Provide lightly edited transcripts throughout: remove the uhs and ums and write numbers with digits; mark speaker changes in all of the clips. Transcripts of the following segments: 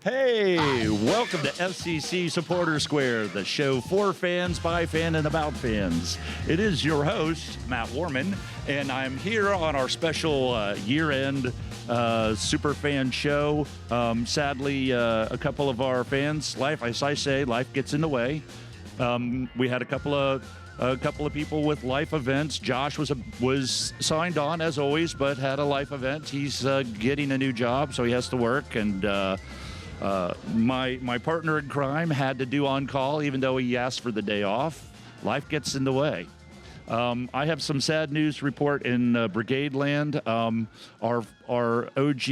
Speaker 1: Hey, welcome to FCC Supporter Square, the show for fans, by fan, and about fans. It is your host, Matt Warman, and I'm here on our special year-end superfan show. Sadly, a couple of our fans, life gets in the way. We had a couple of people with life events. Josh was signed on as always, but had a life event. He's getting a new job, so he has to work, and my partner in crime had to do on call, even though he asked for the day off. Life gets in the way. I have some sad news to report in Brigade Land. Our OG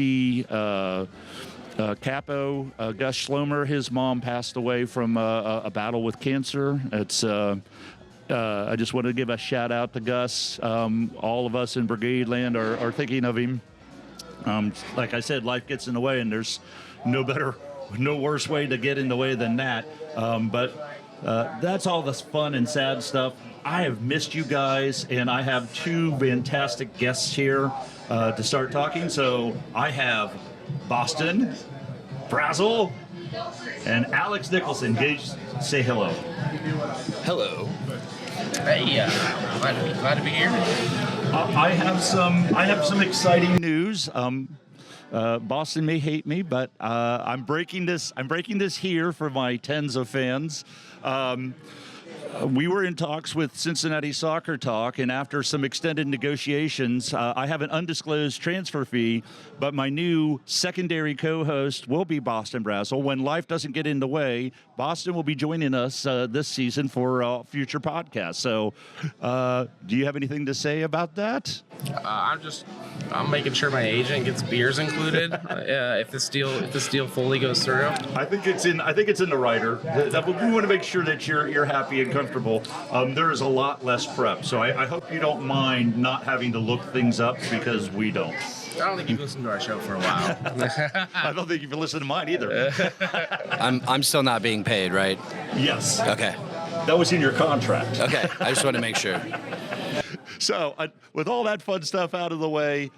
Speaker 1: capo, Gus Schlomer, his mom passed away from a battle with cancer. It's I just want to give a shout out to Gus. All of us in Brigade Land are thinking of him. Like I said, life gets in the way, and there's no worse way to get in the way than that. But that's all the fun and sad stuff. I have missed you guys, and I have two fantastic guests here to start talking. So I have Boston Brazzell and Alex Nicolson. Say hello.
Speaker 2: Hello.
Speaker 3: Hey, glad to be here.
Speaker 1: I have some exciting news. Boston may hate me, but I'm breaking this here for my tens of fans. We were in talks with Cincinnati Soccer Talk, and after some extended negotiations, I have an undisclosed transfer fee, but my new secondary co-host will be Boston Brazzell. When life doesn't get in the way, Boston will be joining us this season for future podcasts. So do you have anything to say about that?
Speaker 3: I'm making sure my agent gets beers included if this deal fully goes through.
Speaker 1: I think it's in the writer. We want to make sure that you're happy and comfortable. There is a lot less prep, so I hope you don't mind not having to look things up, because we don't.
Speaker 3: I don't think you've listened to our show for a while.
Speaker 1: I don't think you've listened to mine either.
Speaker 2: I'm still not being paid, right?
Speaker 1: Yes.
Speaker 2: Okay.
Speaker 1: That was in your contract.
Speaker 2: Okay. I just want to make sure.
Speaker 1: So, with all that fun stuff out of the way,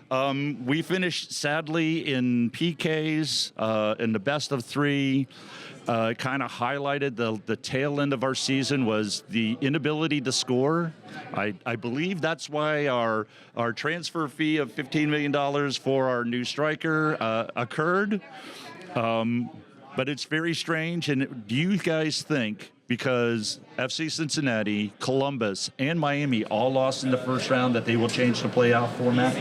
Speaker 1: we finished sadly in PKs in the best of three. Kind of highlighted the tail end of our season was the inability to score. I believe that's why our transfer fee of $15 million for our new striker occurred. But it's very strange. And do you guys think, because FC Cincinnati, Columbus, and Miami all lost in the first round, that they will change the playoff format?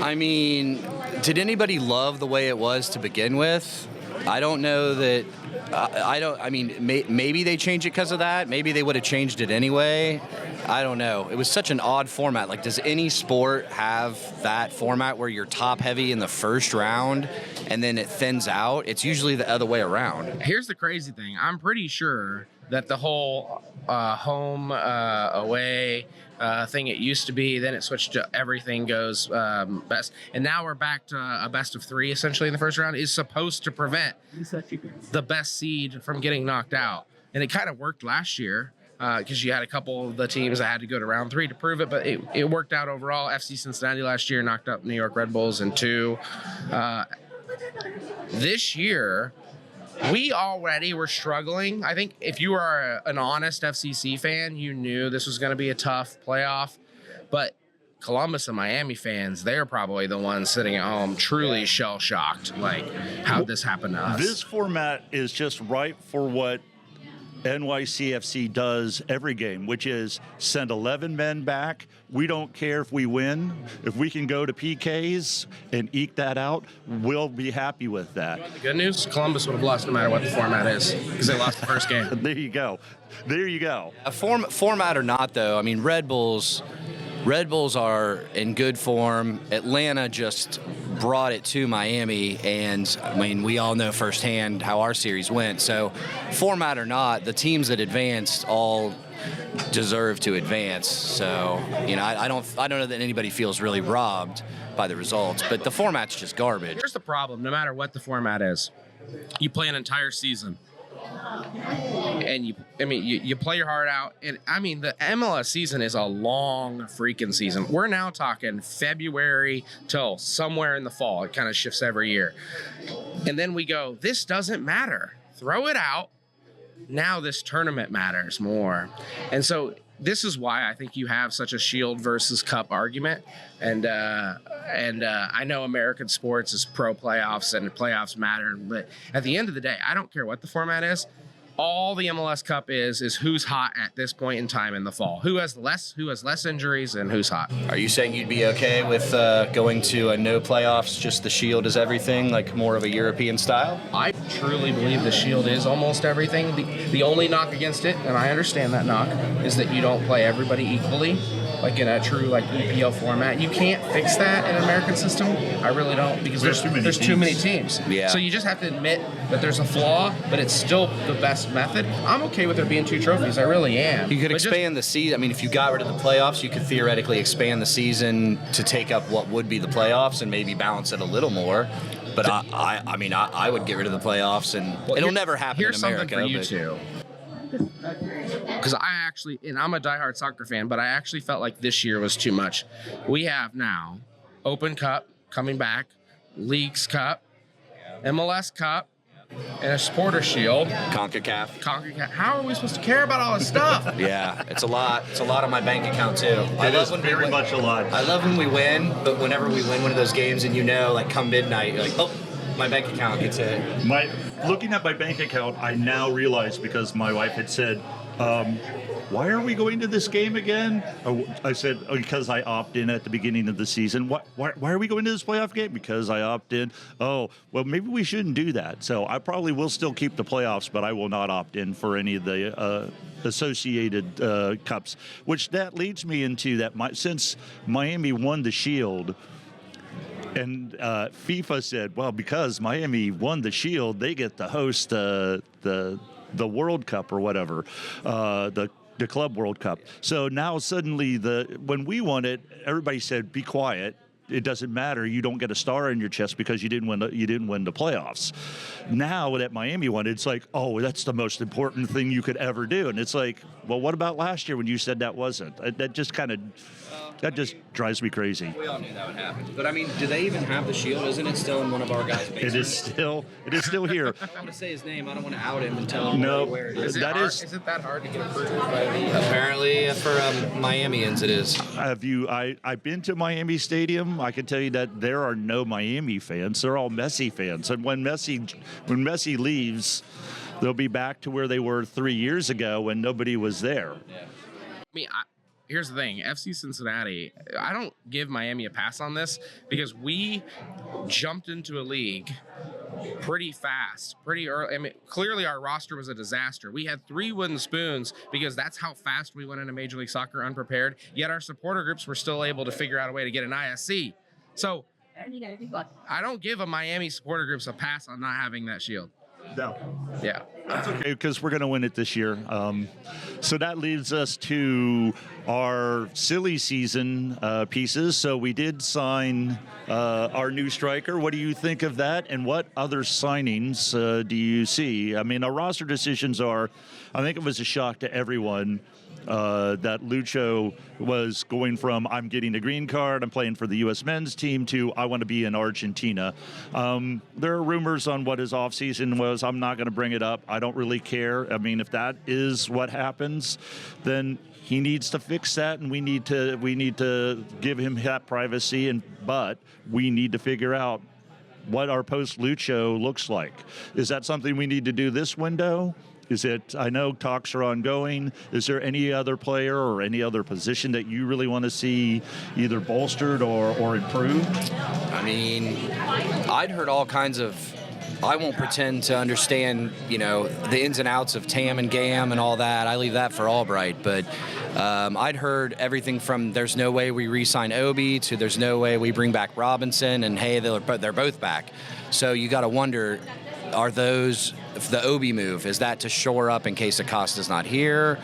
Speaker 2: I mean, did anybody love the way it was to begin with? I don't know that. Maybe they changed it because of that. Maybe they would have changed it anyway. I don't know. It was such an odd format. Like, does any sport have that format where you're top heavy in the first round and then it thins out? It's usually the other way around.
Speaker 3: Here's the crazy thing. I'm pretty sure that the whole home, away thing it used to be, then it switched to everything goes best. And now we're back to a best of three, essentially, in the first round, is supposed to prevent the best seed from getting knocked out. And it kind of worked last year, because you had a couple of the teams that had to go to round three to prove it, but it worked out overall. FC Cincinnati last year knocked out New York Red Bulls in two. This year, we already were struggling. I think if you are an honest FCC fan, you knew this was going to be a tough playoff. But Columbus and Miami fans, they're probably the ones sitting at home truly shell-shocked. Like, how'd this happen to us?
Speaker 1: This format is just right for what NYCFC does every game, which is send 11 men back. We don't care if we win. If we can go to PKs and eke that out, we'll be happy with that.
Speaker 3: The good news, Columbus would have lost no matter what the format is, because they lost the first game.
Speaker 1: There you go.
Speaker 2: A format or not, though, I mean, Red Bulls are in good form. Atlanta just brought it to Miami, and I mean, we all know firsthand how our series went. So, format or not, the teams that advanced all deserve to advance. So, you know, I don't know that anybody feels really robbed by the results, but the format's just garbage.
Speaker 3: Here's the problem: no matter what the format is, you play an entire season. and you play your heart out. And I mean, the MLS season is a long freaking season. We're now talking February till somewhere in the fall. It kind of shifts every year. And then we go, this doesn't matter. Throw it out. Now this tournament matters more. And so this is why I think you have such a Shield versus Cup argument. And I know American sports is pro playoffs and playoffs matter, but at the end of the day, I don't care what the format is. All the MLS Cup is who's hot at this point in time in the fall. Who has less injuries and who's hot.
Speaker 2: Are you saying you'd be okay with going to a no playoffs, just the Shield is everything, like more of a European style?
Speaker 3: I truly believe the Shield is almost everything. The only knock against it, and I understand that knock, is that you don't play everybody equally, like in a true like EPL format. You can't fix that in an American system. I really don't, because there's too many teams.
Speaker 2: Yeah.
Speaker 3: So you just have to admit that there's a flaw, but it's still the best method. I'm okay with there being 2 trophies. I really am.
Speaker 2: You could expand the season. I mean, if you got rid of the playoffs, you could theoretically expand the season to take up what would be the playoffs and maybe balance it a little more. But I would get rid of the playoffs, and it'll never happen in America.
Speaker 3: Here's something for you two. Because and I'm a diehard soccer fan, but I actually felt like this year was too much. We have now Open Cup coming back, Leagues Cup, MLS Cup, and a Supporter Shield.
Speaker 2: CONCACAF.
Speaker 3: How are we supposed to care about all this stuff?
Speaker 2: Yeah, it's a lot. It's a lot on my bank account too.
Speaker 1: It is very much a lot.
Speaker 2: I love when we win, but whenever we win one of those games and like come midnight, you're like, oh, my bank account gets hit.
Speaker 1: Looking at my bank account, I now realize, because my wife had said, why are we going to this game again? I said, because I opt in at the beginning of the season. Why are we going to this playoff game? Because I opt in. Oh, well, maybe we shouldn't do that. So I probably will still keep the playoffs, but I will not opt in for any of the associated cups, which that leads me into that since Miami won the Shield, and FIFA said, well, because Miami won the Shield, they get to host the World Cup or whatever, the Club World Cup. So now suddenly, when we won it, everybody said, be quiet. It doesn't matter. You don't get a star in your chest because you didn't win the playoffs. Now that Miami won, it's like, oh, that's the most important thing you could ever do. And it's like, well, what about last year when you said that wasn't? That just drives me crazy.
Speaker 2: We all knew that would happen. But I mean, do they even have the Shield? Isn't it still in one of our guys' basements?
Speaker 1: It is still here.
Speaker 2: I don't want to say his name. I don't want to out him and tell him where it is.
Speaker 3: Is it that hard to get approved by the?
Speaker 2: Apparently, for Miamians, it is.
Speaker 1: I've been to Miami Stadium. I can tell you that there are no Miami fans. They're all Messi fans. And when Messi leaves, they'll be back to where they were 3 years ago when nobody was there.
Speaker 2: Yeah.
Speaker 3: I mean, here's the thing. FC Cincinnati, I don't give Miami a pass on this because we jumped into a league pretty fast, pretty early. I mean, clearly our roster was a disaster. We had 3 wooden spoons because that's how fast we went into Major League Soccer unprepared, yet our supporter groups were still able to figure out a way to get an ISC. So I don't give a Miami supporter groups a pass on not having that Shield.
Speaker 1: No.
Speaker 3: Yeah.
Speaker 1: That's okay, because we're going to win it this year. So that leads us to our silly season pieces. So we did sign our new striker. What do you think of that? And what other signings do you see? I mean, our roster decisions I think it was a shock to everyone that Lucho was going from I'm getting a green card, I'm playing for the U.S. men's team, to I want to be in Argentina. There are rumors on what his offseason was. I'm not going to bring it up. I don't really care. I mean, if that is what happens, then he needs to fix that, and we need to give him that privacy. But we need to figure out what our post-Lucho looks like. Is that something we need to do this window? I know talks are ongoing. Is there any other player or any other position that you really want to see either bolstered or improved?
Speaker 2: I mean, I'd heard all kinds of. I won't pretend to understand, the ins and outs of TAM and GAM and all that. I leave that for Albright. But I'd heard everything from there's no way we re-sign Obi to there's no way we bring back Robinson, and hey, they're both back. So you got to wonder, are those the Obi move? Is that to shore up in case Acosta's not here?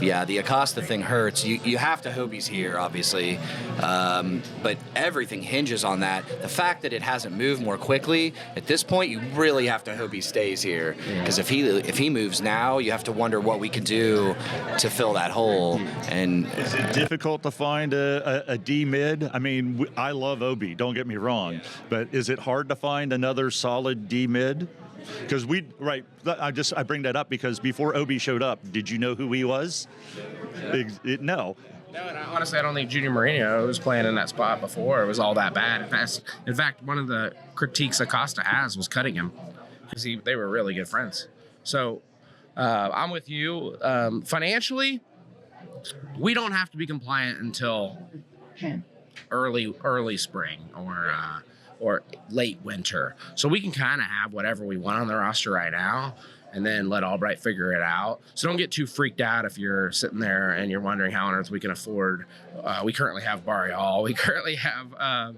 Speaker 2: Yeah, the Acosta thing hurts. You have to hope he's here, obviously, but everything hinges on that. The fact that it hasn't moved more quickly at this point, you really have to hope he stays here. Because if he moves now, you have to wonder what we can do to fill that hole. And
Speaker 1: is it difficult to find a D mid? I mean, I love Obi. Don't get me wrong, but is it hard to find another solid D mid? Because I bring that up because before Obi showed up, did you know who he was? No.
Speaker 3: No, and honestly, I don't think Junior Mourinho was playing in that spot before. It was all that bad. In fact, one of the critiques Acosta has was cutting him because they were really good friends. So I'm with you. Financially, we don't have to be compliant until early spring or late winter. So we can kind of have whatever we want on the roster right now and then let Albright figure it out. So don't get too freaked out if you're sitting there and you're wondering how on earth we can afford. We currently have Barry Hall. We currently have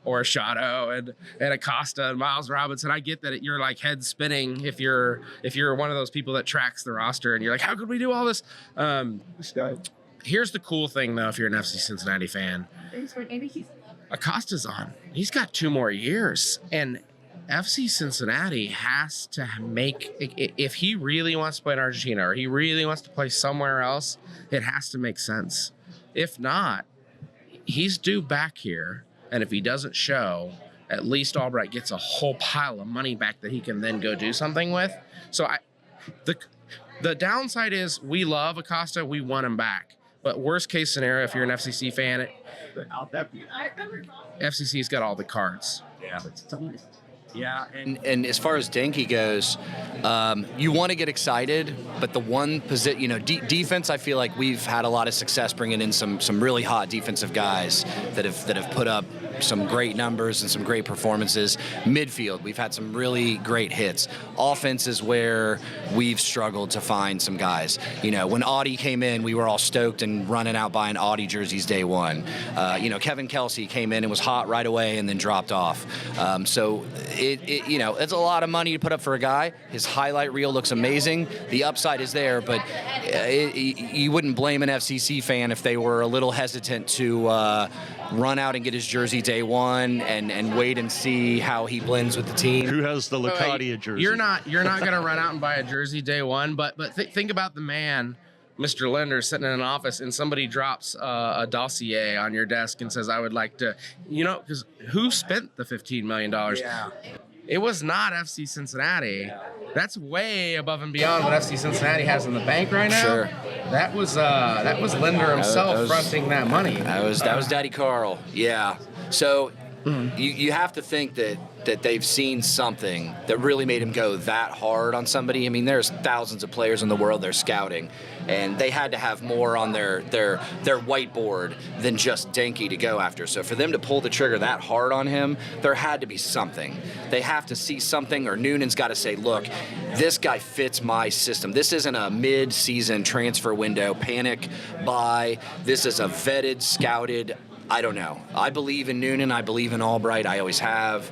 Speaker 3: Orshado and Acosta and Miles Robinson. I get that you're like head spinning if you're one of those people that tracks the roster and you're like, how could we do all this? Here's the cool thing, though, if you're an FC Cincinnati fan. Acosta's on. He's got 2 more years. And FC Cincinnati has to make, if he really wants to play in Argentina or he really wants to play somewhere else, it has to make sense. If not, he's due back here. And if he doesn't show, at least Albright gets a whole pile of money back that he can then go do something with. So the downside is we love Acosta. We want him back. But worst case scenario, if you're an FCC fan, FCC's got all the cards.
Speaker 2: Yeah. Yeah, and as far as Denke goes, you want to get excited, but the one position, defense, I feel like we've had a lot of success bringing in some really hot defensive guys that have put up some great numbers and some great performances. Midfield, we've had some really great hits. Offense is where we've struggled to find some guys. When Audi came in, we were all stoked and running out buying Audi jerseys day one. Kevin Kelsey came in and was hot right away and then dropped off. So it's a lot of money to put up for a guy. His highlight reel looks amazing. The upside is there, but you wouldn't blame an FCC fan if they were a little hesitant to run out and get his jersey day one and wait and see how he blends with the team.
Speaker 1: Who has the Lacadia jersey?
Speaker 3: You're not going to run out and buy a jersey day one, but think about the man, Mr. Lender, sitting in an office and somebody drops a dossier on your desk and says, I would like to, because who spent the $15 million? Yeah. It was not FC Cincinnati. That's way above and beyond what FC Cincinnati has in the bank right now.
Speaker 2: Sure.
Speaker 3: That was Linder himself fronting that money.
Speaker 2: That was Daddy Carl. Yeah. So you have to think that they've seen something that really made him go that hard on somebody. I mean, there's thousands of players in the world they're scouting, and they had to have more on their whiteboard than just Denke to go after. So for them to pull the trigger that hard on him, there had to be something. They have to see something, or Noonan's got to say, look, this guy fits my system. This isn't a mid-season transfer window panic buy. This is a vetted, scouted, I don't know. I believe in Noonan. I believe in Albright. I always have.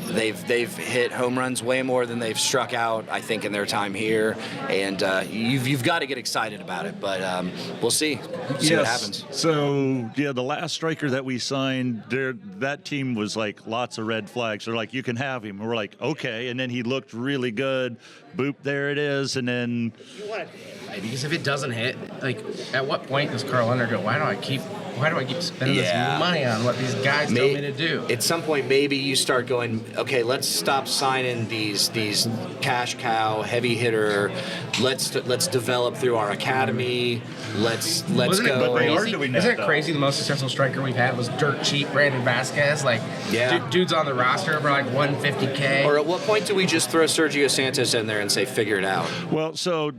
Speaker 2: They've hit home runs way more than they've struck out, I think, in their time here. And you've got to get excited about it. But we'll see. See what happens.
Speaker 1: So, the last striker that we signed, that team was like lots of red flags. They're like, you can have him. And we're like, okay. And then he looked really good. Boop, there it is. And then...
Speaker 3: Because if it doesn't hit, at what point does Carl Leonard go, why do I keep spending this money on what these guys tell me to do?
Speaker 2: At some point, maybe you start going, okay, let's stop signing these cash cow, heavy hitter. Let's develop through our academy. Let's go.
Speaker 3: Isn't it crazy? The most successful striker we've had was dirt cheap Brandon Vasquez. Dude's on the roster for $150K.
Speaker 2: Or at what point do we just throw Sergio Santos in there and say, figure it out?
Speaker 1: Well, so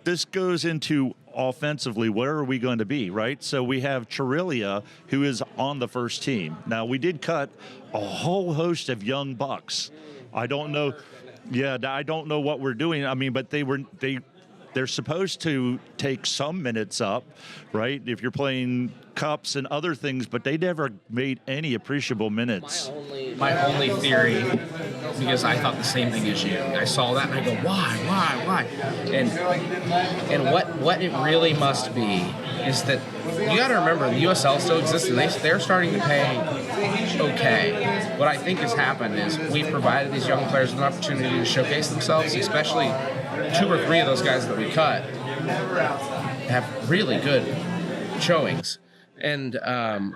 Speaker 1: this goes into offensively, where are we going to be, right? So we have Chirilia, who is on the first team. Now, we did cut a whole host of young bucks. I don't know. Yeah, I don't know what we're doing. I mean, but they're supposed to take some minutes up, right? If you're playing cups and other things, but they never made any appreciable minutes.
Speaker 3: My only theory because I thought the same thing as you. I saw that and I go, why? And what it really must be is that you got to remember the USL still exists and they're starting to pay okay. What I think has happened is we've provided these young players an opportunity to showcase themselves, especially 2 or 3 of those guys that we cut have really good showings. And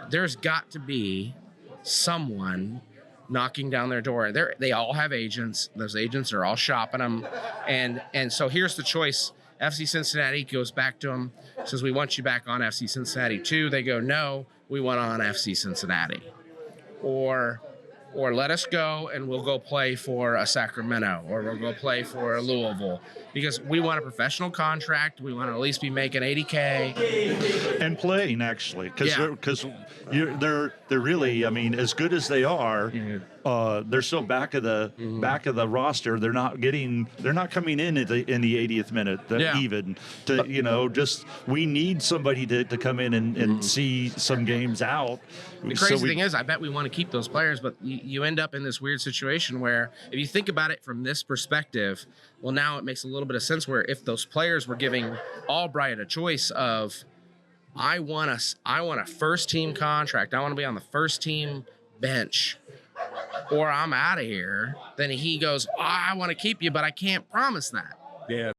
Speaker 3: there's got to be someone knocking down their door. They all have agents. Those agents are all shopping them. And so here's the choice. FC Cincinnati goes back to them, says, we want you back on FC Cincinnati too. They go, no, we want on FC Cincinnati. Or let us go and we'll go play for a Sacramento, or we'll go play for a Louisville, because we want a professional contract. We want to at least be making $80K
Speaker 1: and playing, actually, because they're really, I mean, as good as they are, they're still back of the roster. They're not coming in at the 80th minute even to just we need somebody to come in and see some games out.
Speaker 3: The crazy thing is, I bet we want to keep those players, but you end up in this weird situation where if you think about it from this perspective, well, now it makes a little bit of sense where if those players were giving Albright a choice of, I want a first team contract, I want to be on the first team bench, or I'm out of here, then he goes, I want to keep you, but I can't promise that.
Speaker 4: Yeah.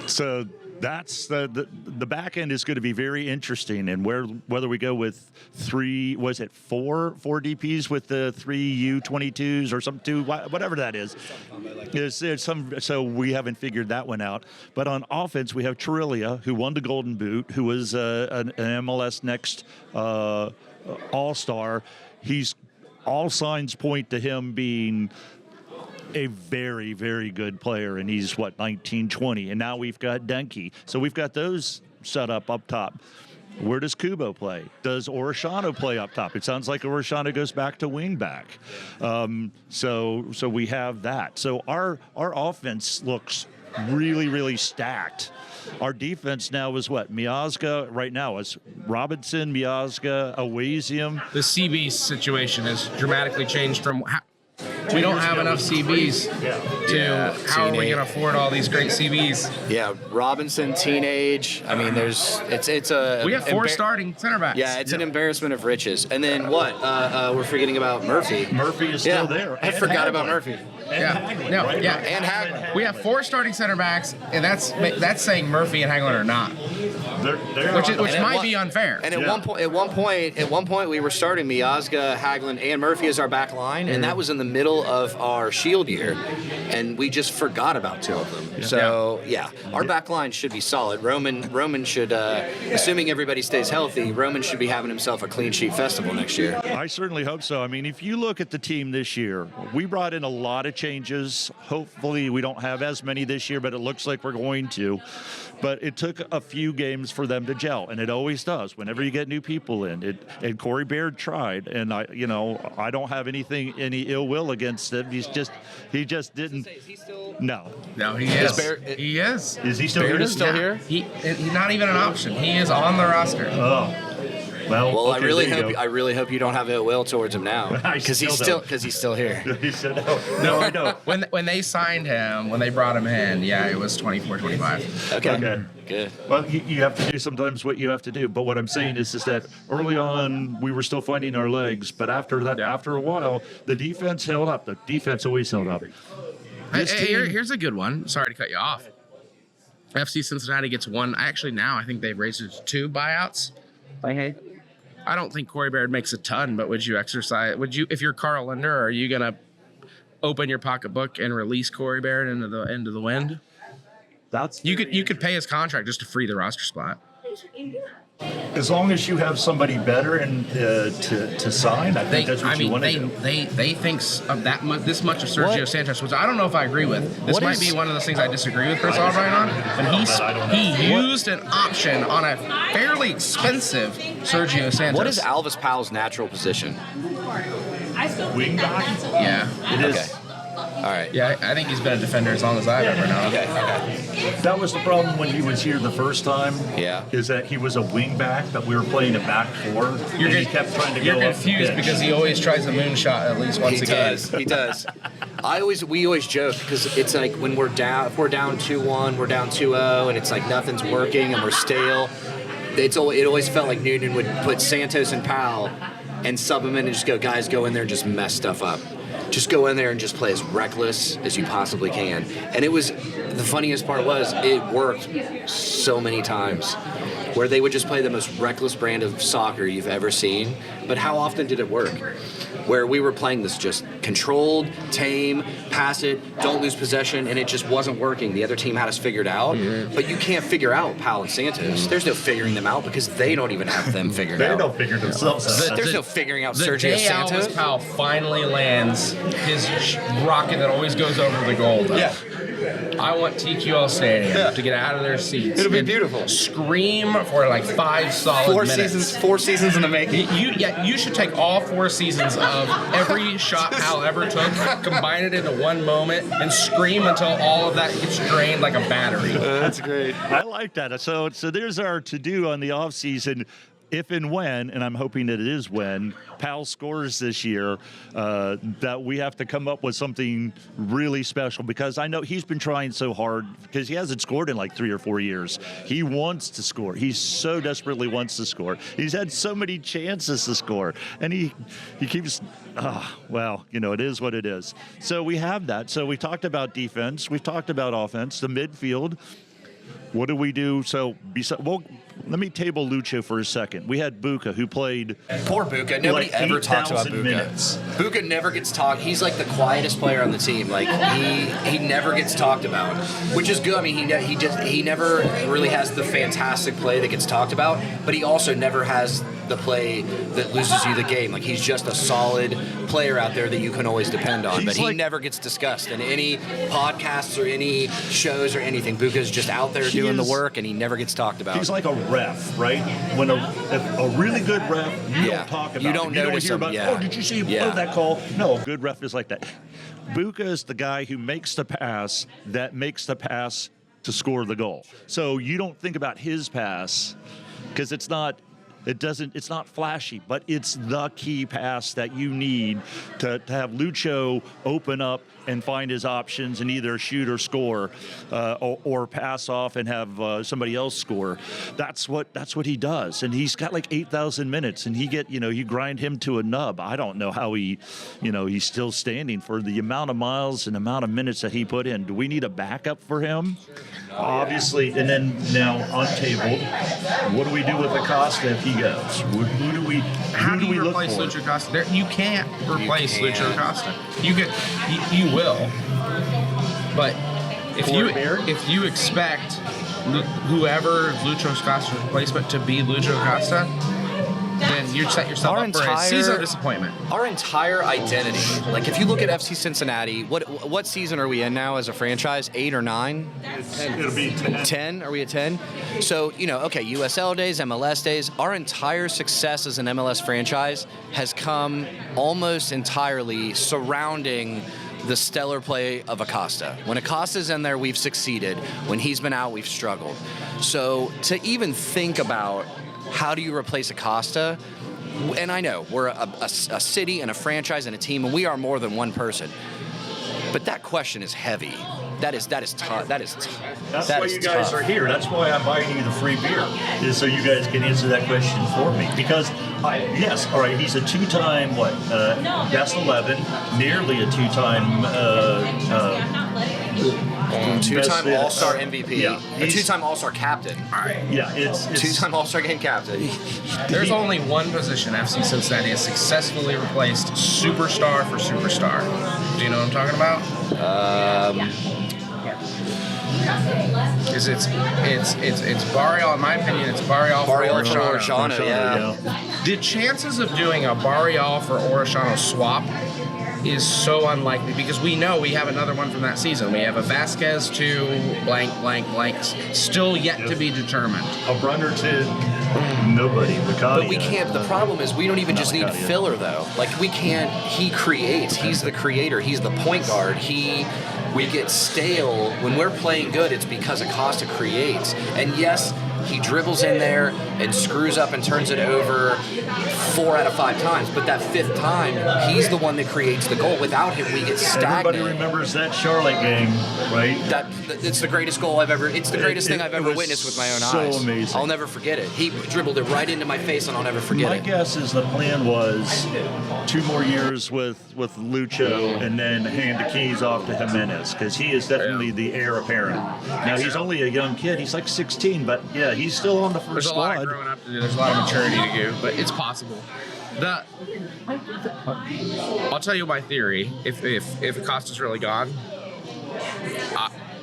Speaker 1: So that's the back end is going to be very interesting, and whether we go with four DPs with the 3 U22s or some 2, whatever that is. There's some, so we haven't figured that one out. But on offense, we have Trillia, who won the Golden Boot, who was an MLS Next All-Star. All signs point to him being a very, very good player, and he's 19, 20, and now we've got Denke. So we've got those set up top. Where does Kubo play? Does Orishano play up top? It sounds like Orishano goes back to wing back. So we have that. So our offense looks really, really stacked. Our defense now is Miazga right now is Robinson, Miazga, Awaziem.
Speaker 3: The CB situation has dramatically changed from we don't have enough CBs to how are we going to afford all these great CBs?
Speaker 2: Yeah, Robinson, teenage. I mean, we
Speaker 3: have 4 starting center backs.
Speaker 2: Yeah, it's an embarrassment of riches. And then what? We're forgetting about Murphy.
Speaker 1: Murphy is still there.
Speaker 2: I forgot about Murphy.
Speaker 3: And Hagelin. We have 4 starting center backs, and that's saying Murphy and Hagelin are not. Which might be unfair.
Speaker 2: And at one point, we were starting Miazga, Hagelin, and Murphy as our back line, and that was in the middle of our Shield year, and we just forgot about 2 of them. So our back line should be solid. Roman should, assuming everybody stays healthy, Roman should be having himself a clean sheet festival next year.
Speaker 1: I certainly hope so. I mean, if you look at the team this year, we brought in a lot of changes. Hopefully, we don't have as many this year, but it looks like we're going to. But it took a few games for them to gel, and it always does. Whenever you get new people in, and Corey Baird tried, and I don't have any ill will against him. He just didn't.
Speaker 2: Is he still?
Speaker 1: No,
Speaker 3: he is. He is.
Speaker 1: Is he still
Speaker 2: Baird
Speaker 1: here?
Speaker 2: Is still here?
Speaker 3: He's not even an option. He is on the roster.
Speaker 1: Oh. Well,
Speaker 2: okay, I really hope you don't have ill will towards him now, because he's still here.
Speaker 1: He said no, I know.
Speaker 3: When they signed him, when they brought him in, it was 24-25.
Speaker 2: Okay. Good.
Speaker 1: Well, you have to do sometimes what you have to do. But what I'm saying is that early on we were still finding our legs, but after that, after a while, the defense held up. The defense always held up.
Speaker 3: Here's a good one. Sorry to cut you off. FC Cincinnati gets 1. Actually, now I think they've raised it to 2 buyouts. I don't think Corey Baird makes a ton, but would you, if you're Carl Linder, are you gonna open your pocketbook and release Corey Baird into the wind? You could pay his contract just to free the roster spot.
Speaker 1: As long as you have somebody better and to sign, I think that's what you want to do.
Speaker 3: They think of this much of Sergio Santos, which I don't know if I agree with. This might be one of those things I disagree with Chris Albright on. But he used an option on a fairly expensive Sergio Santos.
Speaker 2: What is Alvis Powell's natural position?
Speaker 1: Wing back?
Speaker 3: Yeah,
Speaker 1: it is.
Speaker 2: Okay. All right.
Speaker 3: Yeah, I think he's been a defender as long as I've ever known.
Speaker 2: Okay.
Speaker 1: That was the problem when he was here the first time.
Speaker 2: Yeah.
Speaker 1: Is that he was a wing back, but we were playing a back four, and he kept trying to go
Speaker 3: You're
Speaker 1: up the
Speaker 3: confused
Speaker 1: pitch.
Speaker 3: because he always tries a moonshot at least once a game.
Speaker 2: He does. We always joke because it's like when if we're down 2-1, we're down 2-0, and it's like nothing's working and we're stale. It always felt like Noonan would put Santos and Powell and sub them in and just go, guys, go in there and just mess stuff up. Just go in there and just play as reckless as you possibly can. And the funniest part was, it worked so many times where they would just play the most reckless brand of soccer you've ever seen. But how often did it work? Where we were playing this just controlled, tame, pass it, don't lose possession, and it just wasn't working. The other team had us figured out, but you can't figure out Powell and Santos. There's no figuring them out because they don't even have them figured out.
Speaker 1: They don't figure themselves out.
Speaker 2: There's no figuring out
Speaker 3: The
Speaker 2: Sergio
Speaker 3: day
Speaker 2: Santos.
Speaker 3: Alvis Powell finally lands his rocket that always goes over the goal. Though.
Speaker 2: Yeah.
Speaker 3: I want TQL Stadium to get out of their seats.
Speaker 2: It'll be
Speaker 3: and
Speaker 2: beautiful.
Speaker 3: Scream for like 5 solid minutes.
Speaker 2: 4 seasons in the making.
Speaker 3: You should take all 4 seasons of every shot Powell ever took, combine it into one moment, and scream until all of that gets drained like a battery.
Speaker 2: That's great.
Speaker 1: I like that. So there's our to-do on the off season. If and when, and I'm hoping that it is when, Powell scores this year, that we have to come up with something really special, because I know he's been trying so hard because he hasn't scored in like 3 or 4 years. He wants to score. He so desperately wants to score. He's had so many chances to score, and he keeps, well, it is what it is. So we have that. So we talked about defense. We've talked about offense, the midfield. What do we do? So, let me table Lucho for a second. We had Buka, who played.
Speaker 2: Poor Buka. Nobody
Speaker 1: like
Speaker 2: ever talks about
Speaker 1: 8,000
Speaker 2: Buka.
Speaker 1: minutes.
Speaker 2: Buka never gets talked. He's like the quietest player on the team. Like he never gets talked about, which is good. I mean, he never really has the fantastic play that gets talked about, but he also never has the play that loses you the game. Like, he's just a solid player out there that you can always depend on. But he never gets discussed in any podcasts or any shows or anything. Buka's just out there doing the work, and he never gets talked about.
Speaker 1: He's like a ref, right? When a really good ref, you don't talk about
Speaker 2: you don't
Speaker 1: him.
Speaker 2: notice
Speaker 1: You don't
Speaker 2: him.
Speaker 1: hear about, did you see him blow that call? No, a good ref is like that. Buka is the guy who makes the pass that makes the pass to score the goal. So you don't think about his pass because it's not flashy, but it's the key pass that you need to have Lucho open up and find his options and either shoot or score, or pass off and have somebody else score. That's what he does, and he's got like 8,000 minutes, and you grind him to a nub. I don't know how he's still standing for the amount of miles and amount of minutes that he put in. Do we need a backup for him? Obviously, and then now untabled, what do we do with Acosta if he goes? Who do we look
Speaker 3: replace
Speaker 1: for?
Speaker 3: Lucho Acosta? You can't replace Lucho Acosta. You will, but if you expect whoever Lucho Acosta's replacement to be Lucho Acosta, then you set yourself up for a season of disappointment.
Speaker 2: Our entire identity, like if you look at FC Cincinnati, what season are we in now as a franchise? 8 or 9?
Speaker 1: It'll be 10.
Speaker 2: 10? Are we at 10? So, okay, USL days, MLS days, our entire success as an MLS franchise has come almost entirely surrounding the stellar play of Acosta. When Acosta's in there, we've succeeded. When he's been out, we've struggled. So to even think about how do you replace Acosta, and I know we're a city and a franchise and a team, and we are more than one person, but that question is heavy. That is tough.
Speaker 1: That's why you guys are here. That's why I'm buying you the free beer, is so you guys can answer that question for me. Because, yes, all right, he's a two-time, best 11, nearly a two-time
Speaker 2: two-time All-Star MVP.
Speaker 1: Yeah,
Speaker 2: a two-time All-Star captain.
Speaker 1: Yeah, it's
Speaker 2: two-time All-Star game captain.
Speaker 3: There's only one position FC Cincinnati has successfully replaced superstar for superstar. Do you know what I'm talking about? Because it's Barrial, in my opinion, it's Barrial for Orishano.
Speaker 2: Yeah.
Speaker 3: The chances of doing a Barrial for Orishano swap is so unlikely because we know we have another one from that season. We have a Vasquez to blank, still yet to be determined.
Speaker 1: A Brunnerton, nobody.
Speaker 2: But we can't. The problem is we don't even just need filler though. Like we can't. He creates. He's the creator. He's the point guard. We get stale when we're playing good. It's because Acosta creates. And yes, he dribbles in there and screws up and turns it over 4 out of 5 times. But that 5th time, he's the one that creates the goal. Without him, we get stagnant.
Speaker 1: Everybody remembers that Charlotte game, right?
Speaker 2: It's the greatest goal I've ever. It's the greatest thing I've ever witnessed with my own eyes.
Speaker 1: So amazing.
Speaker 2: I'll never forget it. He dribbled it right into my face, and I'll never forget it.
Speaker 1: My guess is the plan was 2 more years with Lucho, and then hand the keys off to Jimenez, because he is definitely the heir apparent. Now he's only a young kid. He's like 16, but yeah, he's still on the first squad.
Speaker 3: There's a lot of growing up to do. There's a lot of maturity to do, but it's possible. I'll tell you my theory. If Acosta's really gone,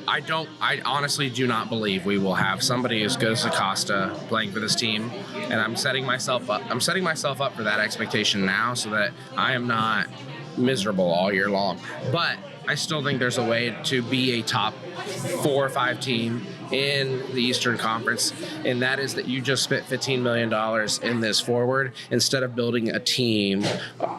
Speaker 3: I honestly do not believe we will have somebody as good as Acosta playing for this team, and I'm setting myself up for that expectation now, so that I am not miserable all year long. But I still think there's a way to be a top 4 or 5 team in the Eastern Conference, and that is that you just spent $15 million in this forward. Instead of building a team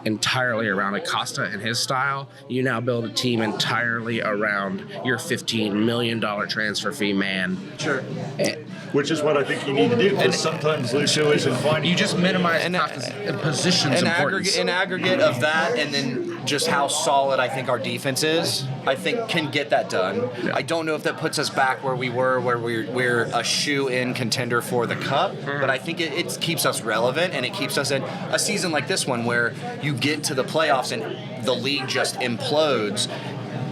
Speaker 3: entirely around Acosta and his style, you now build a team entirely around your $15 million transfer fee man.
Speaker 2: Sure.
Speaker 1: Which is what I think you need to do, because sometimes Lucio isn't finding.
Speaker 3: You just minimize positions importance.
Speaker 2: An aggregate of that, and then just how solid I think our defense is, I think can get that done. Yeah. I don't know if that puts us back where we were, where we're a shoe-in contender for the Cup, but I think it keeps us relevant, and it keeps us in a season like this one where you get to the playoffs and the league just implodes.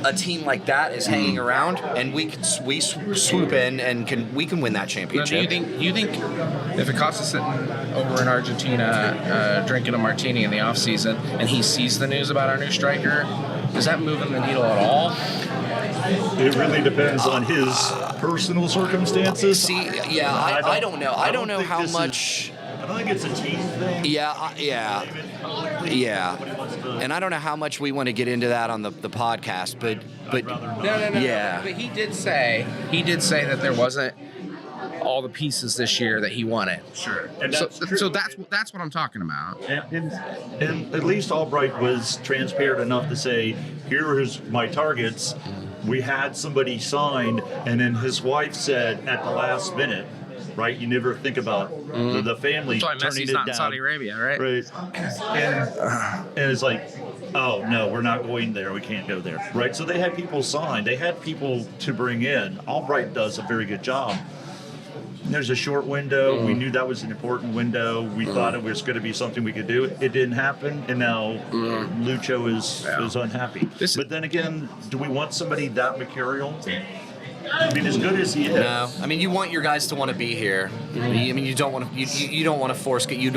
Speaker 2: A team like that is hanging around, and we swoop in and we can win that championship.
Speaker 3: Now, do you think if Acosta's sitting over in Argentina drinking a martini in the off season and he sees the news about our new striker, does that move the needle at all?
Speaker 1: It really depends on his personal circumstances.
Speaker 2: I don't know. I don't know how much.
Speaker 1: I don't think it's a team thing.
Speaker 2: Yeah. And I don't know how much we want to get into that on the podcast, but
Speaker 3: no.
Speaker 2: Yeah.
Speaker 3: But he did say that there wasn't all the pieces this year that he wanted.
Speaker 1: Sure.
Speaker 3: And so that's what I'm talking about.
Speaker 1: And at least Albright was transparent enough to say, here is my targets. We had somebody signed, and then his wife said at the last minute, right? You never think about the family
Speaker 3: turning
Speaker 1: Messi's
Speaker 3: it
Speaker 1: not
Speaker 3: down. In Saudi Arabia, right?
Speaker 1: Right. And it's like, oh, no, we're not going there. We can't go there. Right? So they had people signed. They had people to bring in. Albright does a very good job. There's a short window. We knew that was an important window. We thought it was going to be something we could do. It didn't happen, and now Lucho is unhappy. But then again, do we want somebody that mercurial? I mean, as good as he is.
Speaker 2: No, I mean, you want your guys to want to be here. I mean, you don't want to. You don't want to force it. You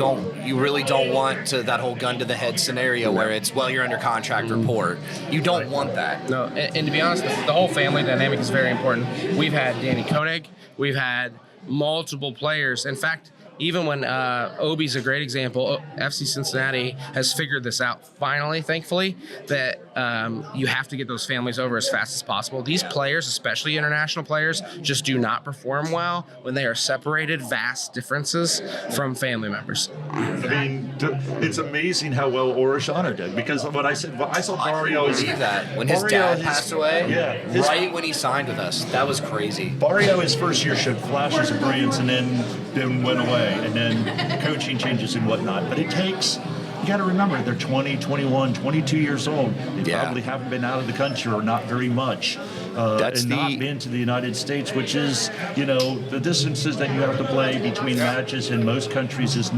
Speaker 2: really don't want that whole gun to the head scenario where it's you're under contract, report. You don't want that.
Speaker 3: No, and to be honest, the whole family dynamic is very important. We've had Danny Koenig. We've had multiple players. In fact, even when Obi's a great example, FC Cincinnati has figured this out finally, thankfully, that you have to get those families over as fast as possible. These players, especially international players, just do not perform well when they are separated vast differences from family members.
Speaker 1: I mean, it's amazing how well Orishano did, because what I said, I saw Barrio.
Speaker 2: I believe that when his dad passed away, right when he signed with us, that was crazy.
Speaker 1: Barrio, his first year, showed flashes of brilliance, and then went away. And then coaching changes and whatnot. But it takes, you got to remember, they're 20, 21, 22 years old. They probably haven't been out of the country or not very much. Not been to the United States, which is, the distances that you have to play between matches in most countries is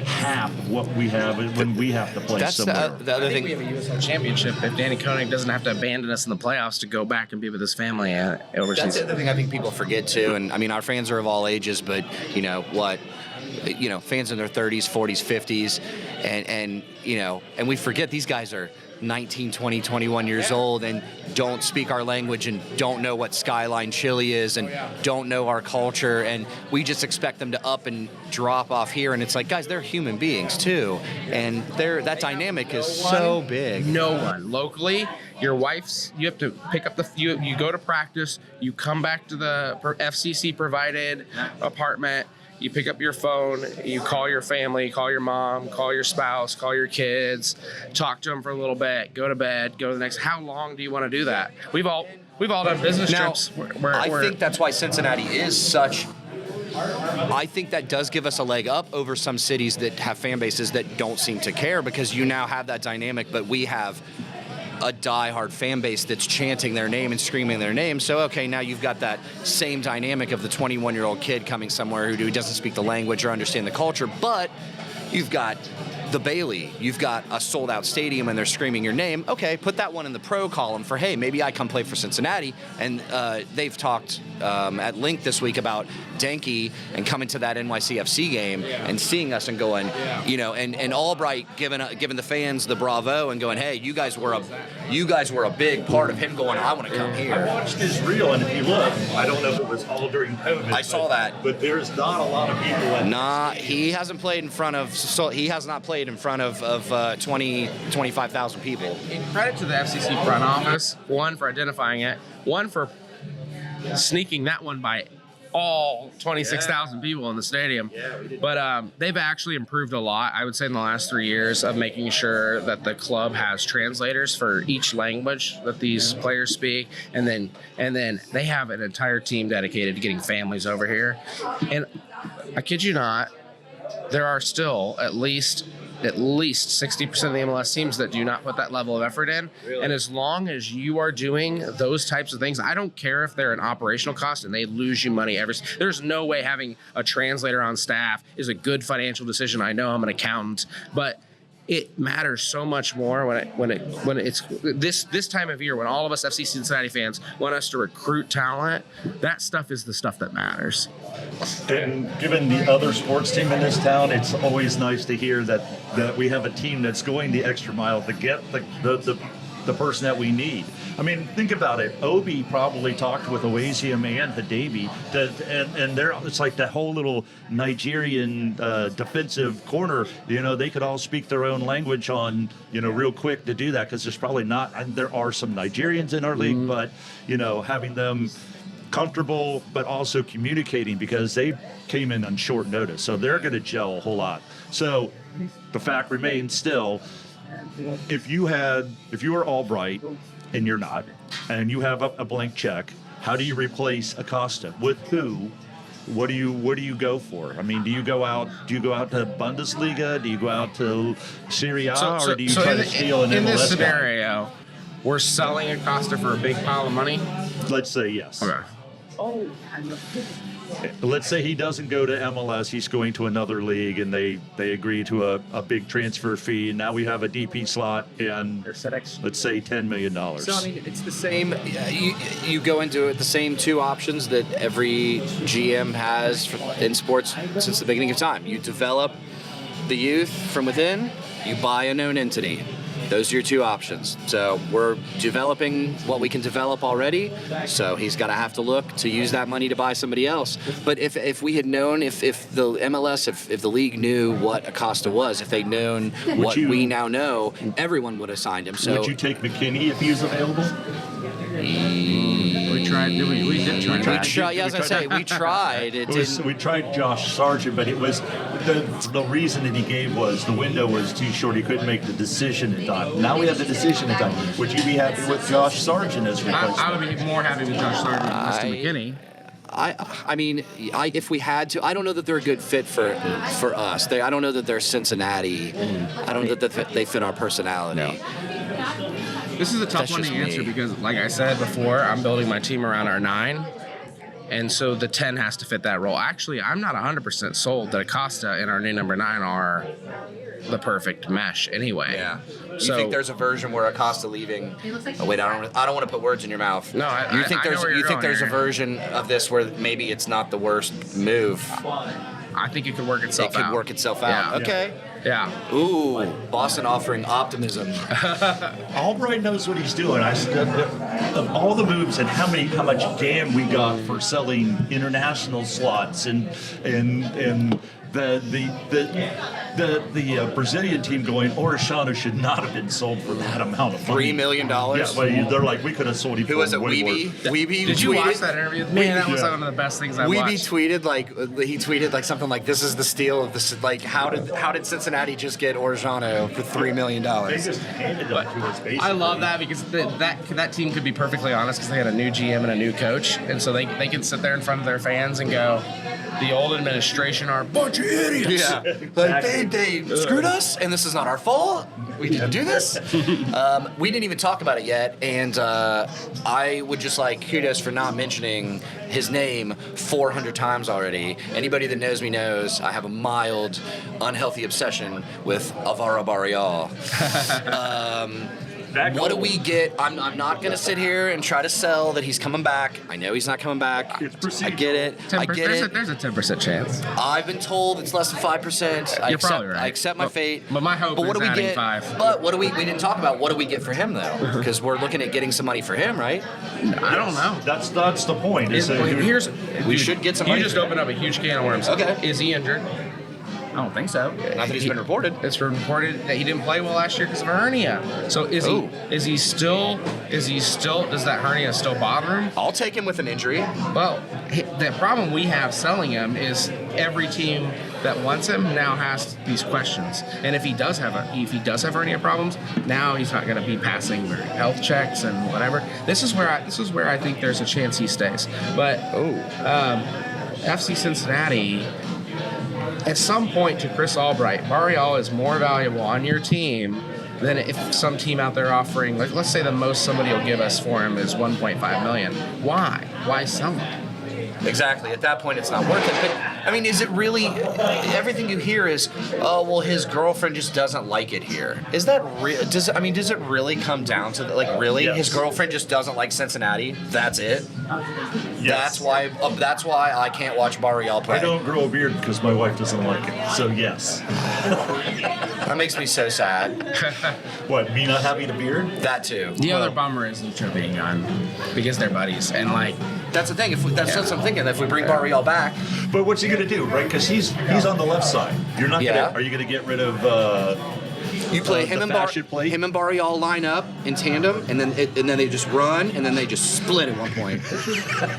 Speaker 1: half of what we have when we have to play somewhere.
Speaker 2: The other thing.
Speaker 3: We have a USL championship if Danny Koenig doesn't have to abandon us in the playoffs to go back and be with his family overseas.
Speaker 2: That's the other thing I think people forget too. And I mean, our fans are of all ages, but fans in their 30s, 40s, 50s, and we forget these guys are 19, 20, 21 years old and don't speak our language and don't know what Skyline chili is and don't know our culture, and we just expect them to up and drop off here, and it's like, guys, they're human beings too, and that dynamic is so big.
Speaker 3: No one locally. Your wife's, you have to pick up you go to practice, you come back to the FCC provided apartment, you pick up your phone, you call your family, call your mom, call your spouse, call your kids, talk to them for a little bit, go to bed, go to the next. How long do you want to do that? We've all done business trips where
Speaker 2: I think that's why Cincinnati is such. I think that does give us a leg up over some cities that have fan bases that don't seem to care, because you now have that dynamic, but we have a diehard fan base that's chanting their name and screaming their name. So, okay, now you've got that same dynamic of the 21-year-old kid coming somewhere who doesn't speak the language or understand the culture, but you've got the Bailey, you've got a sold-out stadium and they're screaming your name. Okay, put that one in the pro column for, hey, maybe I come play for Cincinnati. And they've talked at length this week about Denke and coming to that NYCFC game and seeing us and going, and Albright giving the fans the bravo and going, hey, you guys were a big part of him going, I want to come here.
Speaker 1: I watched his reel, and if you look, I don't know if it was all during COVID.
Speaker 2: I saw that.
Speaker 1: But there's not a lot of people.
Speaker 2: He hasn't played in front of, he has not played in front of 25,000 people.
Speaker 3: In credit to the FCC front office, one for identifying it, one for sneaking that one by all 26,000 people in the stadium. But they've actually improved a lot, I would say, in the last 3 years of making sure that the club has translators for each language that these players speak, and then they have an entire team dedicated to getting families over here. And I kid you not, there are still at least 60% of the MLS teams that do not put that level of effort in. Really? And as long as you are doing those types of things, I don't care if they're an operational cost and they lose you money there's no way having a translator on staff is a good financial decision. I know I'm an accountant, but it matters so much more when it's this time of year, when all of us FC Cincinnati fans want us to recruit talent. That stuff is the stuff that matters.
Speaker 1: And given the other sports team in this town, it's always nice to hear that we have a team that's going the extra mile to get the person that we need. I mean, think about it. Obi probably talked with Awaziem and Hadabi, and it's like that whole little Nigerian defensive corner. They could all speak their own language on, real quick to do that, because there's probably not. And there are some Nigerians in our league, but having them comfortable, but also communicating, because they came in on short notice, so they're going to gel a whole lot. So the fact remains still. If you were Albright and you're not, and you have a blank check, how do you replace Acosta? With who? What do you go for? I mean, do you go out to Bundesliga? Do you go out to Serie A, or do you try to steal an MLS
Speaker 3: in this
Speaker 1: guy?
Speaker 3: scenario, we're selling Acosta for a big pile of money?
Speaker 1: Let's say yes.
Speaker 3: Okay.
Speaker 1: Let's say he doesn't go to MLS, he's going to another league, and they agree to a big transfer fee, and now we have a DP slot and let's say $10 million.
Speaker 2: So, I mean, it's the same. You go into it the same two options that every GM has in sports since the beginning of time. You develop the youth from within, you buy a known entity. Those are your two options. So we're developing what we can develop already. So he's got to have to look to use that money to buy somebody else. But if we had known, if the MLS, if the league knew what Acosta was, if they'd known what we now know, everyone would have signed him. So
Speaker 1: would you take McKinney if he was available?
Speaker 3: We tried. We did try.
Speaker 2: We tried. Yeah, as I say, we tried.
Speaker 1: We tried Josh Sargent, but it was the reason that he gave was the window was too short. He couldn't make the decision in time. Now we have the decision in time. Would you be happy with Josh Sargent as replacement?
Speaker 3: I would be more happy with Josh Sargent than Mr. McKinney.
Speaker 2: I mean, if we had to, I don't know that they're a good fit for us. I don't know that they're Cincinnati. I don't know that they fit our personality.
Speaker 3: No. This is a tough one to answer because, like I said before, I'm building my team around our 9, and so the 10 has to fit that role. Actually, I'm not 100% sold that Acosta and our new number 9 are the perfect mesh anyway.
Speaker 2: Yeah. You think there's a version where Acosta leaving? Oh wait, I don't want to put words in your mouth.
Speaker 3: No,
Speaker 2: you think there's a version of this where maybe it's not the worst move?
Speaker 3: I think it could work itself out.
Speaker 2: It could work itself out.
Speaker 3: Yeah.
Speaker 2: Okay.
Speaker 3: Yeah.
Speaker 2: Ooh, Boston offering optimism.
Speaker 1: Albright knows what he's doing. Of all the moves and how much damn we got for selling international slots and the Brazilian team going, Orishano should not have been sold for that amount of money.
Speaker 2: $3 million.
Speaker 1: Yeah, but they're like, we could have sold him.
Speaker 2: Who was it? Weeby. Weeby.
Speaker 3: Did you
Speaker 2: tweeted-
Speaker 3: watch that interview? Man, that was one of the best things I
Speaker 2: Weeby
Speaker 3: watched.
Speaker 2: tweeted like something like, "This is the steal of this. Like, how did Cincinnati just get Orjano for $3 million?"
Speaker 1: They just handed it to us, basically.
Speaker 3: I love that because that team could be perfectly honest because they had a new GM and a new coach, and so they can sit there in front of their fans and go, "The old administration are a bunch of idiots."
Speaker 2: Yeah, like they screwed us, and this is not our fault. We didn't do this. We didn't even talk about it yet, and I would just like kudos for not mentioning his name 400 times already. Anybody that knows me knows I have a mild, unhealthy obsession with Alvaro Barreal. What do we get? I'm not going to sit here and try to sell that he's coming back. I know he's not coming back. I get it. I get it.
Speaker 3: There's a 10% chance.
Speaker 2: I've been told it's less than 5%.
Speaker 3: You're probably right.
Speaker 2: I accept my fate.
Speaker 3: But my hope
Speaker 2: what
Speaker 3: is
Speaker 2: do we
Speaker 3: adding
Speaker 2: get?
Speaker 3: 5.
Speaker 2: But what do we didn't talk about? What do we get for him though? Because we're looking at getting some money for him, right?
Speaker 3: I don't know.
Speaker 1: That's the point.
Speaker 2: We should get some money.
Speaker 3: You just opened up a huge can of worms.
Speaker 2: Okay.
Speaker 3: Is he injured? I don't think so.
Speaker 2: Not that he's been reported.
Speaker 3: It's reported that he didn't play well last year because of a hernia. So is he still? Does that hernia still bother him?
Speaker 2: I'll take him with an injury.
Speaker 3: Well, the problem we have selling him is every team that wants him now has these questions. And if he does have hernia problems, now he's not going to be passing their health checks and whatever. This is where I think there's a chance he stays. But FC Cincinnati. At some point, to Chris Albright, Barreal is more valuable on your team than if some team out there offering, like, let's say the most somebody will give us for him is $1.5 million. Why? Why sell him?
Speaker 2: Exactly. At that point, it's not worth it. But I mean, is it really? Everything you hear is, oh, well, his girlfriend just doesn't like it here. Is that real? Does it really come down to that? Like, really,
Speaker 1: Yes.
Speaker 2: his girlfriend just doesn't like Cincinnati? That's it.
Speaker 1: Yes.
Speaker 2: That's why I can't watch Barreal play.
Speaker 1: I don't grow a beard because my wife doesn't like it. So yes.
Speaker 2: That makes me so sad.
Speaker 1: What, me not having a beard?
Speaker 2: That too.
Speaker 3: The other bummer is Lucho being gone because they're buddies. And, like,
Speaker 2: That's the thing. That's what I'm thinking. If we bring Barreal back,
Speaker 1: But what's he gonna do, right? Because he's on the left side. You're not
Speaker 2: Yeah.
Speaker 1: gonna. Are you gonna get rid of?
Speaker 2: you play
Speaker 1: the
Speaker 2: him and
Speaker 1: fashion plate?
Speaker 2: him and Barreal line up in tandem, and then they just run, and then they just split at one point.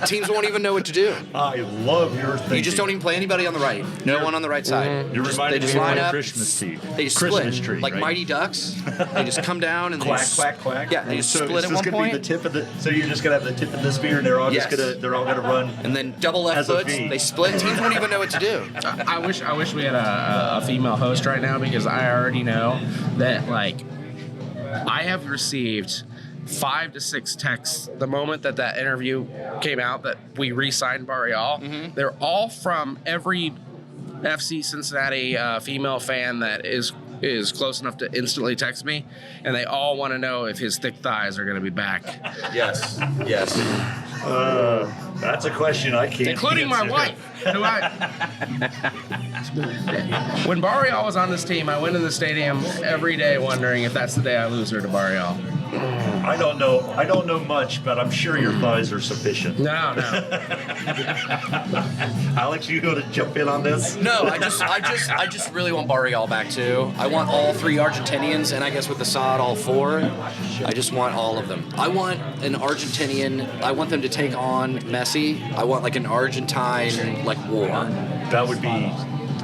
Speaker 2: Teams won't even know what to do.
Speaker 1: I love your thinking.
Speaker 2: You just don't even play anybody on the right. No one on the right side.
Speaker 1: You're reminding
Speaker 2: they just
Speaker 1: me of
Speaker 2: line
Speaker 1: my
Speaker 2: up.
Speaker 1: Christmas tree.
Speaker 2: They just
Speaker 1: Christmas
Speaker 2: split
Speaker 1: tree,
Speaker 2: like
Speaker 1: right?
Speaker 2: Mighty Ducks. They just come down and
Speaker 1: Quack,
Speaker 2: they just,
Speaker 1: quack, quack.
Speaker 2: Yeah, they just
Speaker 1: So
Speaker 2: split
Speaker 1: is
Speaker 2: at
Speaker 1: this
Speaker 2: one
Speaker 1: gonna
Speaker 2: point.
Speaker 1: be the tip of the? So you're just gonna have the tip of the spear, and they're all
Speaker 2: Yes.
Speaker 1: they're all gonna run.
Speaker 2: And then double left
Speaker 1: As a
Speaker 2: foots.
Speaker 1: V.
Speaker 2: They split. Teams won't even know what to do.
Speaker 3: I wish we had a female host right now because I already know that, like, I have received 5 to 6 texts the moment that interview came out that we re-signed Barreal.
Speaker 2: Mm-hmm.
Speaker 3: They're all from every FC Cincinnati female fan that is close enough to instantly text me, and they all want to know if his thick thighs are going to be back,
Speaker 2: Yes. Yes.
Speaker 1: That's a question I can't.
Speaker 3: including my
Speaker 1: answer.
Speaker 3: wife. When Barreal was on this team, I went in the stadium every day wondering if that's the day I lose her to Barreal.
Speaker 1: I don't know much, but I'm sure your thighs are sufficient.
Speaker 3: No.
Speaker 1: Alex, you going to jump in on this?
Speaker 2: No, I just really want Barreal back too. I want all 3 Argentinians, and I guess with Assad, all 4. I just want all of them. I want an Argentinian. I want them to take on Messi. I want like an Argentine war.
Speaker 1: That would be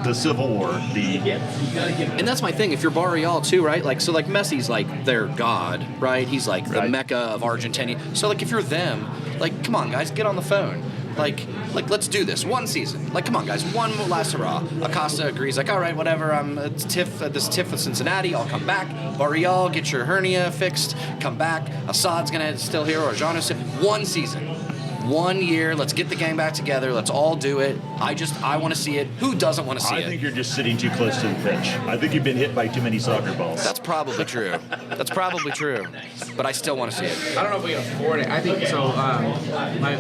Speaker 1: the Civil War.
Speaker 2: And that's my thing. If you're Barreal too, right? Like so, like Messi's like their god, right? He's like the Mecca of Argentina. So like if you're them, like come on guys, get on the phone. Like let's do this one season. Like come on guys, one last hurrah. Acosta agrees. Like all right, whatever. It's tiff with Cincinnati. I'll come back. Barreal, get your hernia fixed. Come back. Assad's gonna still here or Jonas. One season. 1 year. Let's get the gang back together. Let's all do it. I want to see it. Who doesn't want to see it?
Speaker 4: I think you're just sitting too close to the pitch. I think you've been hit by too many soccer balls.
Speaker 2: That's probably true. That's probably true. But I still want to see it.
Speaker 3: I don't know if we can afford it. I think so.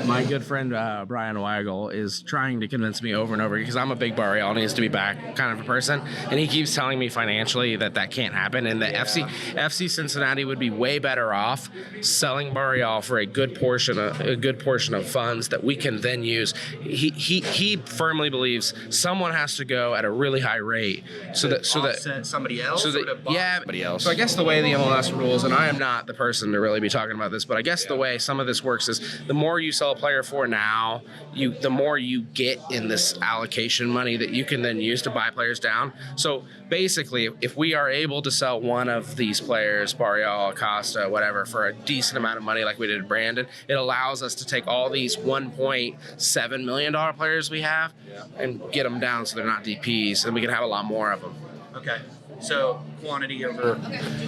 Speaker 3: My good friend Brian Weigel is trying to convince me over and over because I'm a big Brazzell needs to be back kind of a person, and he keeps telling me financially that can't happen, and the FC Cincinnati would be way better off selling Brazzell for a good portion of funds that we can then use. He firmly believes someone has to go at a really high rate so that
Speaker 2: somebody else. Somebody else.
Speaker 3: So I guess the way the MLS rules, and I am not the person to really be talking about this, but I guess the way some of this works is the more you sell a player for now, the more you get in this allocation money that you can then use to buy players down. So basically, if we are able to sell one of these players, Brazzell, Acosta, whatever, for a decent amount of money like we did Brandon, it allows us to take all these $1.7 million players we have and get them down so they're not DPs, and we can have a lot more of them.
Speaker 5: Okay. So quantity over.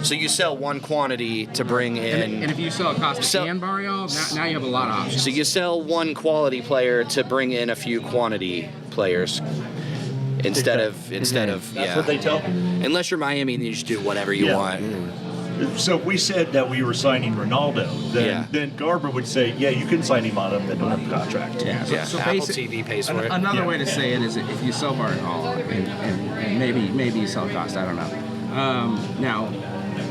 Speaker 2: So you sell one quantity to bring in.
Speaker 3: And if you sell Acosta and Brazzell, now you have a lot of options.
Speaker 2: So you sell one quality player to bring in a few quantity players. Instead of
Speaker 4: That's what they tell me.
Speaker 2: Unless you're Miami, then you just do whatever you want.
Speaker 4: So if we said that we were signing Ronaldo, then Garber would say, yeah, you can sign him on a minimum contract.
Speaker 3: Yeah. So
Speaker 2: Apple TV pays for it.
Speaker 3: Another way to say it is if you sell Brazzell and maybe you sell Acosta, I don't know. Now,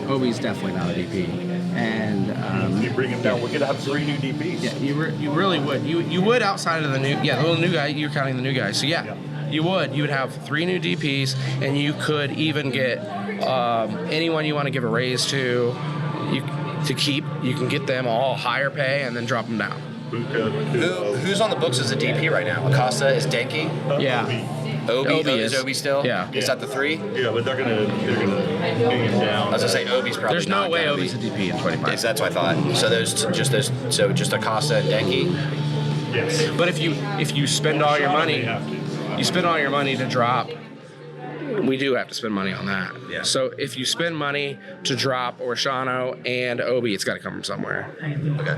Speaker 3: Obi's definitely not a DP. And
Speaker 4: you bring him down, we're going to have 3 new DPs.
Speaker 3: Yeah, you really would. You would outside of the new guy. You're counting the new guy. So you would. You would have 3 new DPs, and you could even get anyone you want to give a raise to keep. You can get them all higher pay and then drop them down.
Speaker 2: Who's on the books as a DP right now? Acosta is Denki. Obi is Obi still?
Speaker 3: Yeah.
Speaker 2: Is that the 3?
Speaker 4: Yeah, but they're gonna bring him down.
Speaker 2: I was gonna say Obi's probably.
Speaker 3: There's no
Speaker 2: not
Speaker 3: way
Speaker 2: gonna
Speaker 3: Obi's a
Speaker 2: be.
Speaker 3: DP in 25.
Speaker 2: Yes, that's what I thought. So just Acosta and Denki.
Speaker 4: Yes.
Speaker 3: But if you spend all your money, you spend all your money to drop. We do have to spend money on that.
Speaker 2: Yeah.
Speaker 3: So if you spend money to drop Orshano and Obi, it's got to come from somewhere.
Speaker 2: Okay.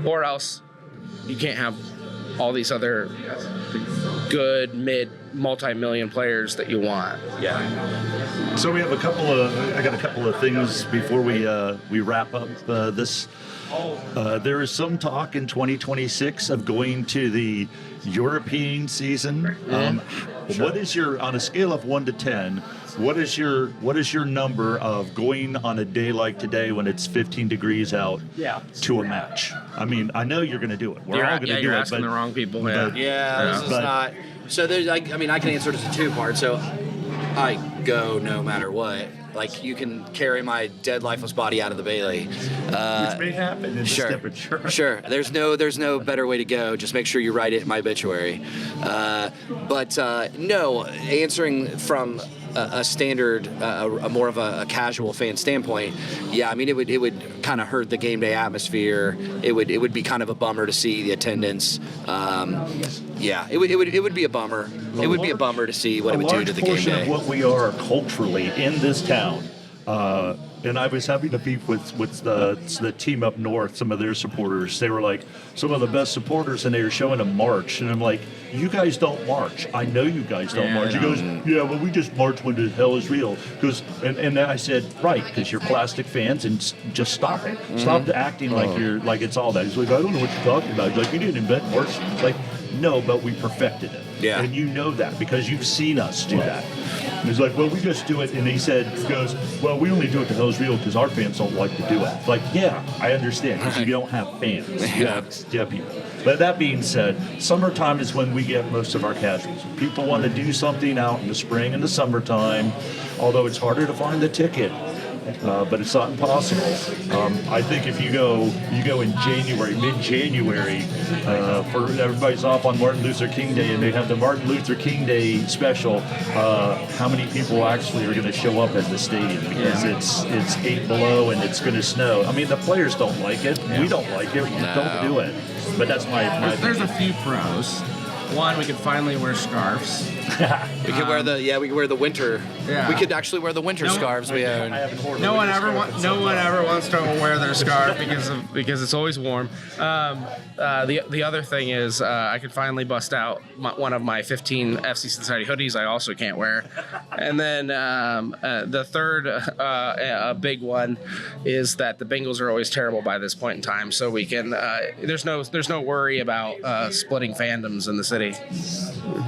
Speaker 3: Or else you can't have all these other good multi-million players that you want.
Speaker 2: Yeah.
Speaker 4: So we have I got a couple of things before we wrap up this. There is some talk in 2026 of going to the European season. What is on a scale of 1 to 10? What is your number of going on a day like today when it's 15 degrees out to a match? I mean, I know you're going to do it. We're all going to do it.
Speaker 3: You're asking the wrong people.
Speaker 2: This is not. So there's. I can answer this in 2 parts. So I go no matter what. Like, you can carry my dead, lifeless body out of the Bailey.
Speaker 4: Which may happen in this temperature.
Speaker 2: Sure. There's no better way to go. Just make sure you write it in my obituary. But no, answering from a standard, a more of a casual fan standpoint, yeah, I mean, it would kind of hurt the game day atmosphere. It would be kind of a bummer to see the attendance. Yeah, it would be a bummer. It would be a bummer to see what it would do to the game day.
Speaker 4: A large portion of what we are culturally in this town, and I was having a beef with the team up north, some of their supporters. They were like, some of the best supporters, and they were showing a march. And I'm like, you guys don't march. I know you guys don't march. He goes, yeah, well, we just march when the hell is real. And then I said, right, because you're plastic fans, and just stop it. Stop acting like it's all that. He's like, I don't know what you're talking about. He's like, you didn't invent marching. It's like, no, but we perfected it.
Speaker 2: Yeah.
Speaker 4: And you know that because you've seen us do that. And he's like, well, we just do it. And he goes, well, we only do it to Hell's Real because our fans don't like to do it. It's like, yeah, I understand because you don't have fans. You have people. But that being said, summertime is when we get most of our casuals. People want to do something out in the spring and the summertime, although it's harder to find the ticket. But it's not impossible. I think if you go in January, mid-January, for everybody's off on Martin Luther King Day, and they have the Martin Luther King Day special. How many people actually are going to show up at the stadium because it's 8 below and it's going to snow? I mean, the players don't like it. We don't like it. Don't do it. But that's my
Speaker 3: There's a few pros. One, we could finally wear scarves.
Speaker 2: We could wear the winter.
Speaker 3: Yeah.
Speaker 2: We could actually wear the winter scarves we own.
Speaker 3: No one ever wants to wear their scarf because it's always warm. The other thing is I could finally bust out one of my 15 FC Cincinnati hoodies I also can't wear. And then the third big one is that the Bengals are always terrible by this point in time, so we can there's no worry about splitting fandoms in the city.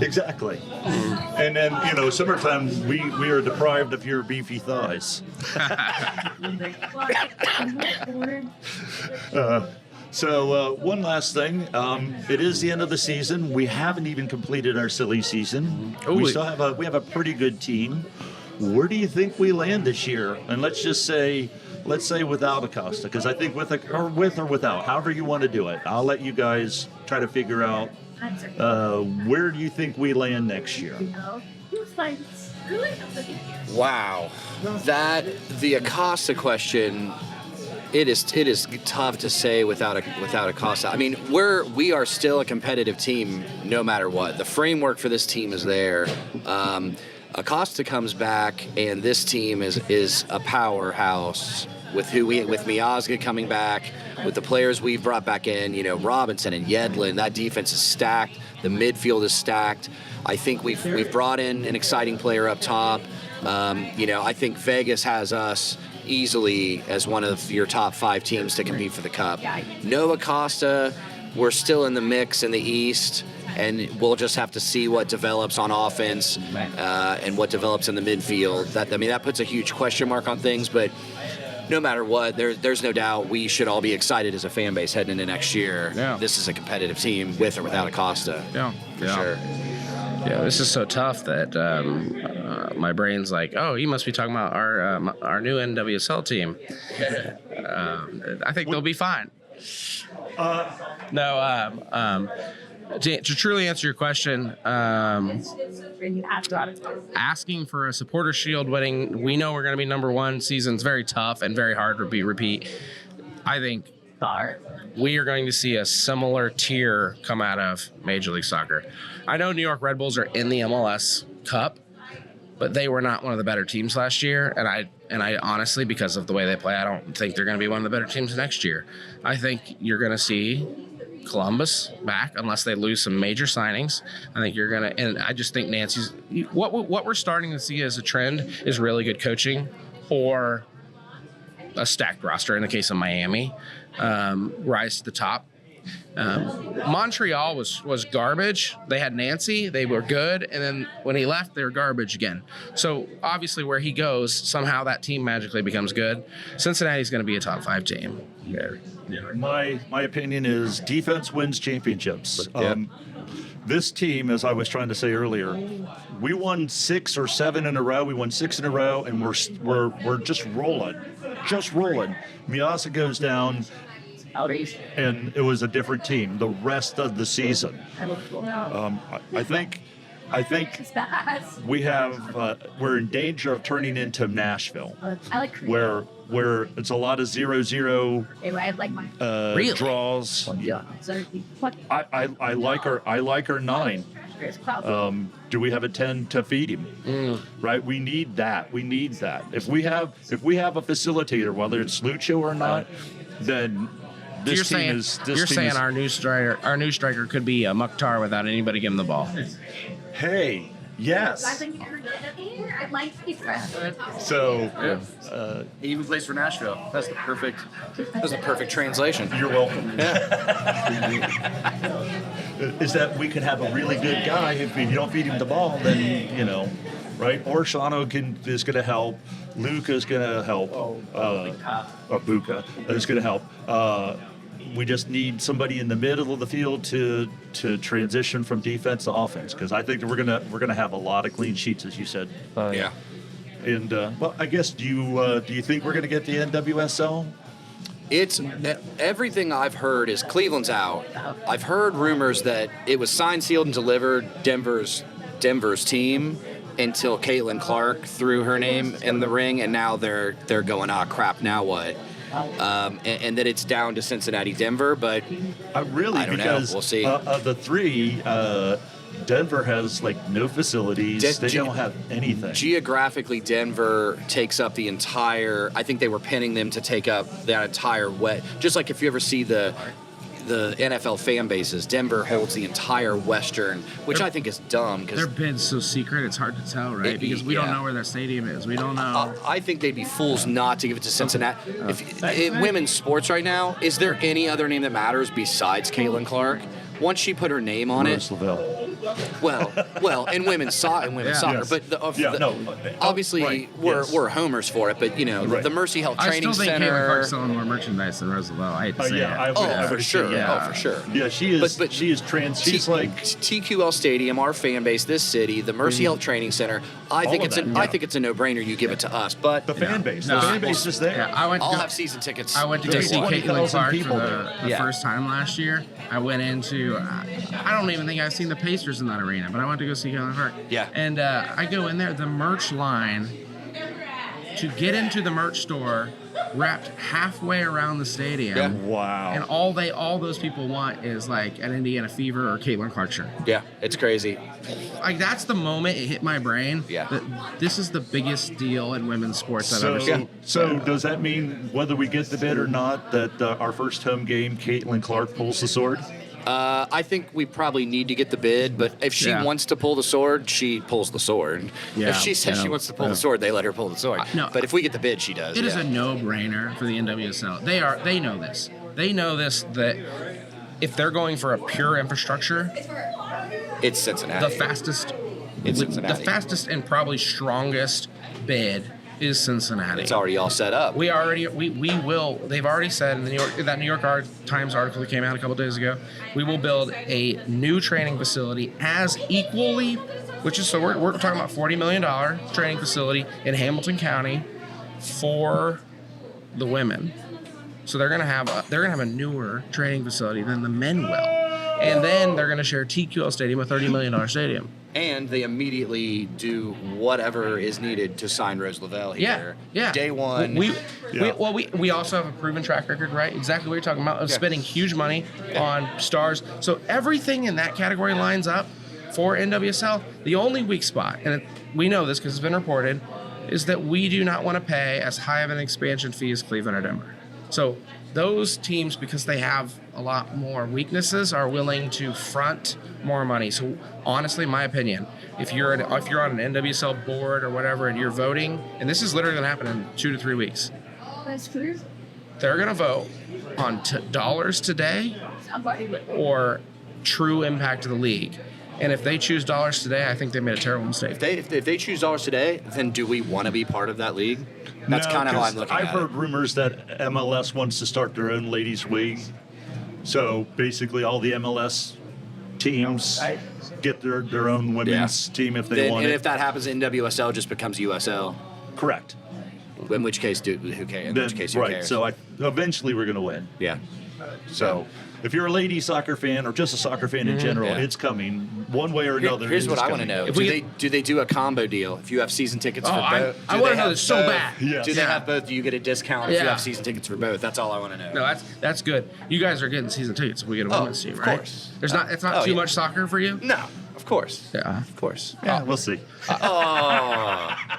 Speaker 4: Exactly. And then, summertime, we are deprived of your beefy thighs. So one last thing. It is the end of the season. We haven't even completed our silly season. We have a pretty good team. Where do you think we land this year? And let's say without Acosta, because I think with or without, however you want to do it. I'll let you guys try to figure out where do you think we land next year.
Speaker 2: Wow, the Acosta question. It is tough to say without Acosta. I mean, we are still a competitive team no matter what. The framework for this team is there. Acosta comes back, and this team is a powerhouse with Miazga coming back, with the players we've brought back in. Robinson and Yedlin. That defense is stacked. The midfield is stacked. I think we've brought in an exciting player up top. I think Vegas has us easily as one of your top 5 teams to compete for the Cup. No Acosta, we're still in the mix in the East, and we'll just have to see what develops on offense and what develops in the midfield. That puts a huge question mark on things, but no matter what, there's no doubt we should all be excited as a fan base heading into next year.
Speaker 3: Yeah.
Speaker 2: This is a competitive team with or without Acosta.
Speaker 3: Yeah,
Speaker 2: for sure.
Speaker 3: Yeah, this is so tough that my brain's like, oh, you must be talking about our new NWSL team. I think they'll be fine. To truly answer your question, asking for a supporter shield winning, we know we're going to be number 1. Season's very tough and very hard to repeat. I think we are going to see a similar tier come out of Major League Soccer. I know New York Red Bulls are in the MLS Cup, but they were not one of the better teams last year. And I honestly, because of the way they play, I don't think they're going to be one of the better teams next year. I think you're going to see Columbus back unless they lose some major signings. I think you're going to, and I just think Nancy's, what we're starting to see as a trend is really good coaching or a stacked roster in the case of Miami, rise to the top. Montreal was garbage. They had Nancy, they were good, and then when he left, they were garbage again. So obviously where he goes, somehow that team magically becomes good. Cincinnati's going to be a top 5 team.
Speaker 4: Yeah. My opinion is defense wins championships. This team, as I was trying to say earlier, we won 6 or 7 in a row. We won 6 in a row, and we're just rolling. Miasa goes down, and it was a different team the rest of the season. I think we're in danger of turning into Nashville, where it's a lot of 0-0 draws. I like our 9. Do we have a 10 to feed him? Right, we need that. If we have a facilitator, whether it's Lucho or not, then this team is.
Speaker 3: You're saying our new striker could be a Mukhtar without anybody giving the ball.
Speaker 4: Hey, yes. So
Speaker 5: he even plays for Nashville. That's the perfect translation.
Speaker 4: You're welcome. Is that we can have a really good guy. If you don't feed him the ball, then right? Orshano is going to help. Luca is going to help. Buka is going to help. We just need somebody in the middle of the field to transition from defense to offense, because I think that we're gonna have a lot of clean sheets, as you said.
Speaker 2: Yeah.
Speaker 4: And I guess do you think we're gonna get the NWSL?
Speaker 2: It's everything I've heard is Cleveland's out. I've heard rumors that it was signed, sealed, and delivered Denver's team until Caitlin Clark threw her name in the ring, and now they're going, crap, now what? And that it's down to Cincinnati, Denver, but
Speaker 4: really,
Speaker 2: I don't
Speaker 4: because
Speaker 2: know. We'll see.
Speaker 4: Of the 3, Denver has like no facilities. They don't have anything.
Speaker 6: Geographically, Denver takes up the entire. I think they were pinning them to take up that entire just like if you ever see the NFL fan bases, Denver holds the entire Western, which I think is dumb because
Speaker 3: their bid's so secret. It's hard to tell, right? Because we don't know where their stadium is. We don't know.
Speaker 6: I think they'd be fools not to give it to Cincinnati. In women's sports right now, is there any other name that matters besides Caitlin Clark? Once she put her name on it, well, in women's soccer,
Speaker 4: Yes.
Speaker 6: but obviously
Speaker 4: right,
Speaker 6: we're homers for it. But the Mercy Health Training
Speaker 3: I still think
Speaker 6: Center.
Speaker 3: Caitlin Clark's selling more merchandise than Roosevelt. I hate to say it.
Speaker 4: I would
Speaker 6: for sure.
Speaker 4: say,
Speaker 6: Oh, for sure.
Speaker 4: Yeah, she is.
Speaker 6: But
Speaker 4: she is trans. She's like
Speaker 6: TQL Stadium, our fan base, this city, the Mercy Health Training Center. I think it's a no-brainer. You give it to us, but
Speaker 4: the fan base.
Speaker 3: No,
Speaker 4: the fan base is there.
Speaker 3: Yeah,
Speaker 6: I'll have season tickets.
Speaker 3: I went to go see Caitlin
Speaker 4: 20,000
Speaker 3: Clark
Speaker 4: people
Speaker 3: for the first time last year. I went into, I don't even think I've seen the Pacers in that arena, but I went to go see Caitlin Clark.
Speaker 6: Yeah.
Speaker 3: And I go in there, the merch line, to get into the merch store, wrapped halfway around the stadium.
Speaker 6: Yeah.
Speaker 4: Wow.
Speaker 3: And all those people want is like an Indiana Fever or Caitlin Clark shirt.
Speaker 6: Yeah, it's crazy.
Speaker 3: Like that's the moment it hit my brain.
Speaker 6: Yeah.
Speaker 3: That this is the biggest deal in women's sports I've ever seen.
Speaker 4: So does that mean whether we get the bid or not that our first home game, Caitlin Clark pulls the sword?
Speaker 6: I think we probably need to get the bid, but if she wants to pull the sword, she pulls the sword.
Speaker 3: Yeah,
Speaker 6: If she says she wants to pull the sword, they let her pull the sword.
Speaker 3: No,
Speaker 6: but if we get the bid, she does.
Speaker 3: It is a no-brainer for the NWSL. They know this. They know this, that if they're going for a pure infrastructure,
Speaker 6: It's Cincinnati.
Speaker 3: the fastest
Speaker 6: It's Cincinnati.
Speaker 3: the fastest and probably strongest bid is Cincinnati.
Speaker 6: It's already all set up.
Speaker 3: We will. They've already said in that New York Times article that came out a couple days ago, we will build a new training facility as equally, which is so we're talking about $40 million training facility in Hamilton County for the women. So they're gonna have a newer training facility than the men will, and then they're gonna share TQL Stadium, a $30 million stadium.
Speaker 6: And they immediately do whatever is needed to sign Rose Lavelle here.
Speaker 3: Yeah.
Speaker 6: Day one.
Speaker 3: We also have a proven track record, right? Exactly what you're talking about, of spending huge money on stars. So everything in that category lines up for NWSL. The only weak spot, and we know this because it's been reported, is that we do not want to pay as high of an expansion fee as Cleveland or Denver. So those teams, because they have a lot more weaknesses, are willing to front more money. So honestly, my opinion, if you're on an NWSL board or whatever and you're voting, and this is literally going to happen in 2 to 3 weeks, they're going to vote on dollars today or true impact to the league. And if they choose dollars today, I think they made a terrible mistake.
Speaker 6: If they choose dollars today, then do we want to be part of that league? That's kind of how I'm looking at it.
Speaker 4: I've heard rumors that MLS wants to start their own ladies' league. So basically, all the MLS teams get their own women's team if they want
Speaker 6: and
Speaker 4: it.
Speaker 6: if that happens, NWSL just becomes USL.
Speaker 4: Correct.
Speaker 6: In which case, who cares?
Speaker 4: Right. So eventually, we're going to win.
Speaker 6: Yeah.
Speaker 4: So if you're a lady soccer fan or just a soccer fan in general, it's coming one way or another.
Speaker 6: Here's what I want to
Speaker 4: coming.
Speaker 6: know: do they do a combo deal? If you have season tickets for both,
Speaker 3: I want to know this so bad.
Speaker 4: Yes.
Speaker 6: Do they have both? Do you get a discount if you have season tickets for both? That's all I want to know.
Speaker 3: No, that's good. You guys are getting season tickets if we get a women's team, right?
Speaker 6: Of course.
Speaker 3: It's not too much soccer for you?
Speaker 6: No, of course.
Speaker 3: Yeah.
Speaker 6: Of course.
Speaker 4: Yeah, we'll see.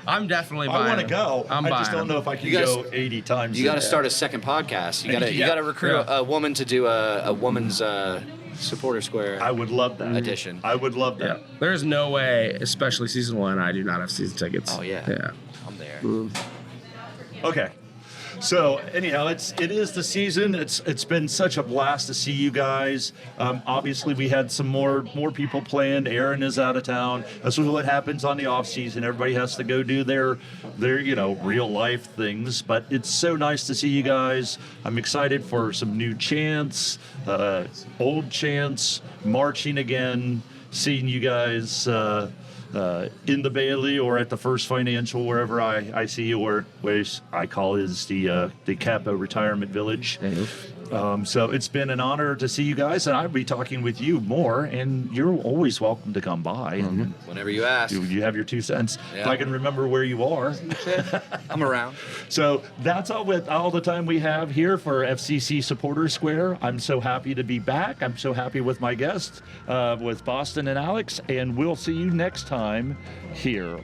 Speaker 3: I'm definitely buying.
Speaker 4: I want to go.
Speaker 3: I'm
Speaker 4: I
Speaker 3: buying
Speaker 4: just don't know if I can go 80 times.
Speaker 6: You got to start a second podcast. You got to recruit a woman to do a woman's supporter square.
Speaker 4: I would love that
Speaker 6: edition.
Speaker 4: I would love that.
Speaker 3: Yeah. There's no way, especially season 1, I do not have season tickets.
Speaker 6: Oh yeah.
Speaker 3: Yeah.
Speaker 6: I'm there.
Speaker 4: Okay. So anyhow, it is the season. It's been such a blast to see you guys. Obviously, we had some more people playing. Aaron is out of town. That's what happens on the off season. Everybody has to go do their real life things. But it's so nice to see you guys. I'm excited for some new chants, old chants, marching again, seeing you guys. In the Bailey or at the First Financial, wherever I see you, or which I call is the Capo Retirement Village. So it's been an honor to see you guys, and I'll be talking with you more. And you're always welcome to come by. And
Speaker 6: Whenever you ask.
Speaker 4: you have your 2 cents.
Speaker 6: Yeah.
Speaker 4: If I can remember where you are.
Speaker 6: I'm around.
Speaker 4: So that's all the time we have here for FCC Supporter Square. I'm so happy to be back. I'm so happy with my guests, with Boston and Alex, and we'll see you next time here